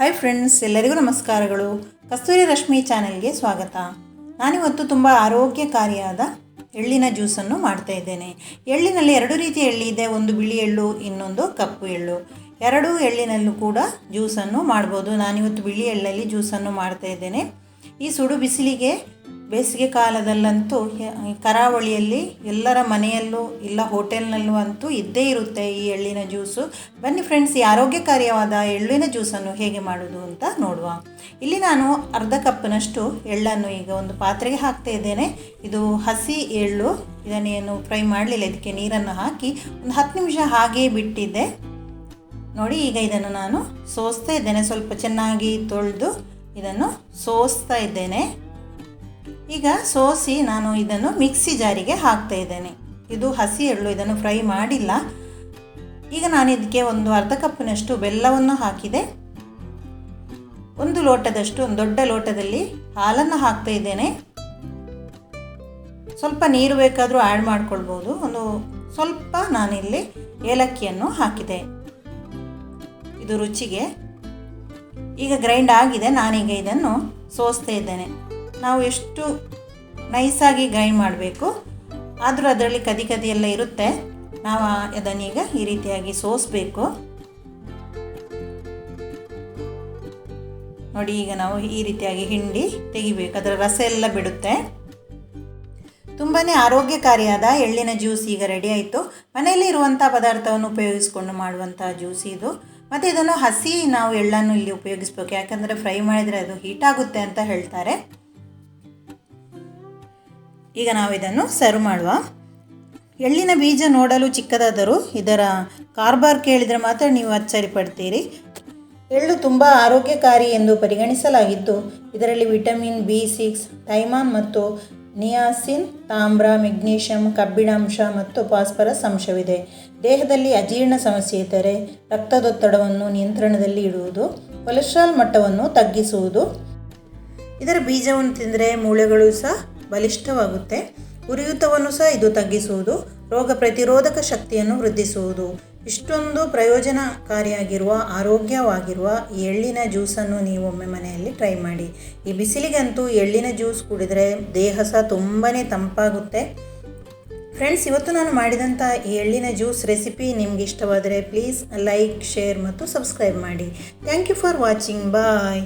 Hi friends, ಎಲ್ಲರಿಗೂ ನಮಸ್ಕಾರಗಳು. ಕಸ್ತೂರಿ ರಶ್ಮಿ ಚಾನೆಲ್ಗೆ ಸ್ವಾಗತ. ನಾನಿವತ್ತು ತುಂಬ ಆರೋಗ್ಯಕಾರಿಯಾದ ಎಳ್ಳಿನ ಜ್ಯೂಸನ್ನು ಮಾಡ್ತಾ ಇದ್ದೇನೆ. ಎಳ್ಳಿನಲ್ಲಿ ಎರಡು ರೀತಿಯ ಎಳ್ಳಿದೆ, ಒಂದು ಬಿಳಿ ಎಳ್ಳು, ಇನ್ನೊಂದು ಕಪ್ಪು ಎಳ್ಳು. ಎರಡೂ ಎಳ್ಳಿನಲ್ಲೂ ಕೂಡ ಜ್ಯೂಸನ್ನು ಮಾಡ್ಬೋದು. ನಾನಿವತ್ತು ಬಿಳಿ ಎಳ್ಳಲ್ಲಿ ಜ್ಯೂಸನ್ನು ಮಾಡ್ತಾ ಇದ್ದೇನೆ. ಈ ಸುಡು ಬಿಸಿಲಿಗೆ ಬೇಸಿಗೆ ಕಾಲದಲ್ಲಂತೂ ಕರಾವಳಿಯಲ್ಲಿ ಎಲ್ಲರ ಮನೆಯಲ್ಲೂ ಇಲ್ಲ ಹೋಟೆಲ್ನಲ್ಲೂ ಅಂತೂ ಇದ್ದೇ ಇರುತ್ತೆ ಈ ಎಳ್ಳಿನ ಜ್ಯೂಸು. ಬನ್ನಿ ಫ್ರೆಂಡ್ಸ್, ಈ ಆರೋಗ್ಯಕಾರಿಯಾದ ಎಳ್ಳಿನ ಜ್ಯೂಸನ್ನು ಹೇಗೆ ಮಾಡೋದು ಅಂತ ನೋಡುವ. ಇಲ್ಲಿ ನಾನು ಅರ್ಧ ಕಪ್ನಷ್ಟು ಎಳ್ಳನ್ನು ಈಗ ಒಂದು ಪಾತ್ರೆಗೆ ಹಾಕ್ತಾ ಇದ್ದೇನೆ. ಇದು ಹಸಿ ಎಳ್ಳು, ಇದನ್ನೇನು ಫ್ರೈ ಮಾಡಲಿಲ್ಲ, ಇದಕ್ಕೆ ನೀರನ್ನು ಹಾಕಿ ಒಂದು 10 ನಿಮಿಷ ಹಾಗೇ ಬಿಟ್ಟಿದ್ದೆ. ನೋಡಿ, ಈಗ ಇದನ್ನು ನಾನು ಸೋಸ್ತಾ ಇದ್ದೇನೆ. ಸ್ವಲ್ಪ ಚೆನ್ನಾಗಿ ತೊಳೆದು ಇದನ್ನು ಸೋಸ್ತಾ ಇದ್ದೇನೆ. ಈಗ ಸೋಸಿ ನಾನು ಇದನ್ನು ಮಿಕ್ಸಿ ಜಾರಿಗೆ ಹಾಕ್ತಾ ಇದ್ದೇನೆ. ಇದು ಹಸಿ ಎಳ್ಳು, ಇದನ್ನು ಫ್ರೈ ಮಾಡಿಲ್ಲ. ಈಗ ನಾನು ಇದಕ್ಕೆ ಒಂದು ಅರ್ಧ ಕಪ್ಪಿನಷ್ಟು ಬೆಲ್ಲವನ್ನು ಹಾಕಿದೆ. ಒಂದು ಲೋಟದಷ್ಟು, ಒಂದು ದೊಡ್ಡ ಲೋಟದಲ್ಲಿ ಹಾಲನ್ನು ಹಾಕ್ತಾ ಇದ್ದೇನೆ. ಸ್ವಲ್ಪ ನೀರು ಬೇಕಾದರೂ ಆ್ಯಡ್ ಮಾಡ್ಕೊಳ್ಬೋದು. ಒಂದು ಸ್ವಲ್ಪ ನಾನಿಲ್ಲಿ ಏಲಕ್ಕಿಯನ್ನು ಹಾಕಿದೆ, ಇದು ರುಚಿಗೆ. ಈಗ ಗ್ರೈಂಡ್ ಆಗಿದೆ. ನಾನೀಗ ಇದನ್ನು ಸೋಸ್ತಾ ಇದ್ದೇನೆ. ನಾವು ಎಷ್ಟು ನೈಸಾಗಿ ಗ್ರೈಂಡ್ ಮಾಡಬೇಕು, ಆದರೂ ಅದರಲ್ಲಿ ಕದಿ ಕದಿ ಎಲ್ಲ ಇರುತ್ತೆ. ನಾವು ಅದನ್ನೀಗ ಈ ರೀತಿಯಾಗಿ ಸೋಸಬೇಕು. ನೋಡಿ, ಈಗ ನಾವು ಈ ರೀತಿಯಾಗಿ ಹಿಂಡಿ ತೆಗಿಬೇಕು, ಅದರ ರಸ ಎಲ್ಲ ಬಿಡುತ್ತೆ. ತುಂಬಾ ಆರೋಗ್ಯಕಾರಿಯಾದ ಎಳ್ಳಿನ ಜ್ಯೂಸ್ ಈಗ ರೆಡಿ ಆಯಿತು. ಮನೆಯಲ್ಲಿ ಇರುವಂಥ ಪದಾರ್ಥವನ್ನು ಉಪಯೋಗಿಸಿಕೊಂಡು ಮಾಡುವಂಥ ಜ್ಯೂಸ್ ಇದು. ಮತ್ತು ಇದನ್ನು ಹಸಿ ನಾವು ಎಳ್ಳನ್ನು ಇಲ್ಲಿ ಉಪಯೋಗಿಸ್ಬೇಕು, ಯಾಕಂದರೆ ಫ್ರೈ ಮಾಡಿದರೆ ಅದು ಹೀಟಾಗುತ್ತೆ ಅಂತ ಹೇಳ್ತಾರೆ. ಈಗ ನಾವು ಇದನ್ನು ಸರ್ವ್ ಮಾಡುವ. ಎಳ್ಳಿನ ಬೀಜ ನೋಡಲು ಚಿಕ್ಕದಾದರೂ ಇದರ ಕಾರ್ಬಾರ್ ಕೇಳಿದರೆ ಮಾತ್ರ ನೀವು ಅಚ್ಚರಿ ಪಡ್ತೀರಿ. ಎಳ್ಳು ತುಂಬ ಆರೋಗ್ಯಕಾರಿ ಎಂದು ಪರಿಗಣಿಸಲಾಗಿದ್ದು, ಇದರಲ್ಲಿ ವಿಟಮಿನ್ B6, ಥೈಮಾನ್ ಮತ್ತು ನಿಯಾಸಿನ್, ತಾಮ್ರ, ಮೆಗ್ನೀಷಿಯಂ, ಕಬ್ಬಿಣಾಂಶ ಮತ್ತು ಫಾಸ್ಫರಸ್ ಅಂಶವಿದೆ. ದೇಹದಲ್ಲಿ ಅಜೀರ್ಣ ಸಮಸ್ಯೆ ಇದ್ದರೆ ರಕ್ತದೊತ್ತಡವನ್ನು ನಿಯಂತ್ರಣದಲ್ಲಿ ಇಡುವುದು, ಕೊಲೆಸ್ಟ್ರಾಲ್ ಮಟ್ಟವನ್ನು ತಗ್ಗಿಸುವುದು. ಇದರ ಬೀಜವನ್ನು ತಿಂದರೆ ಮೂಳೆಗಳು ಸಹ ಬಲಿಷ್ಠವಾಗುತ್ತೆ. ಉರಿಯೂತವನ್ನು ಸಹ ಇದು ತಗ್ಗಿಸುವುದು, ರೋಗ ಪ್ರತಿರೋಧಕ ಶಕ್ತಿಯನ್ನು ವೃದ್ಧಿಸುವುದು. ಇಷ್ಟೊಂದು ಪ್ರಯೋಜನಕಾರಿಯಾಗಿರುವ, ಆರೋಗ್ಯವಾಗಿರುವ ಈ ಎಳ್ಳಿನ ಜ್ಯೂಸನ್ನು ನೀವು ಒಮ್ಮೆ ಮನೆಯಲ್ಲಿ ಟ್ರೈ ಮಾಡಿ. ಈ ಬಿಸಿಲಿಗಂತೂ ಎಳ್ಳಿನ ಜ್ಯೂಸ್ ಕುಡಿದರೆ ದೇಹ ಸಹ ತುಂಬಾ ತಂಪಾಗುತ್ತೆ. ಫ್ರೆಂಡ್ಸ್, ಇವತ್ತು ನಾನು ಮಾಡಿದಂಥ ಈ ಎಳ್ಳಿನ ಜ್ಯೂಸ್ ರೆಸಿಪಿ ನಿಮ್ಗೆ ಇಷ್ಟವಾದರೆ ಪ್ಲೀಸ್ ಲೈಕ್, ಶೇರ್ ಮತ್ತು ಸಬ್ಸ್ಕ್ರೈಬ್ ಮಾಡಿ. Thank you for watching. Bye.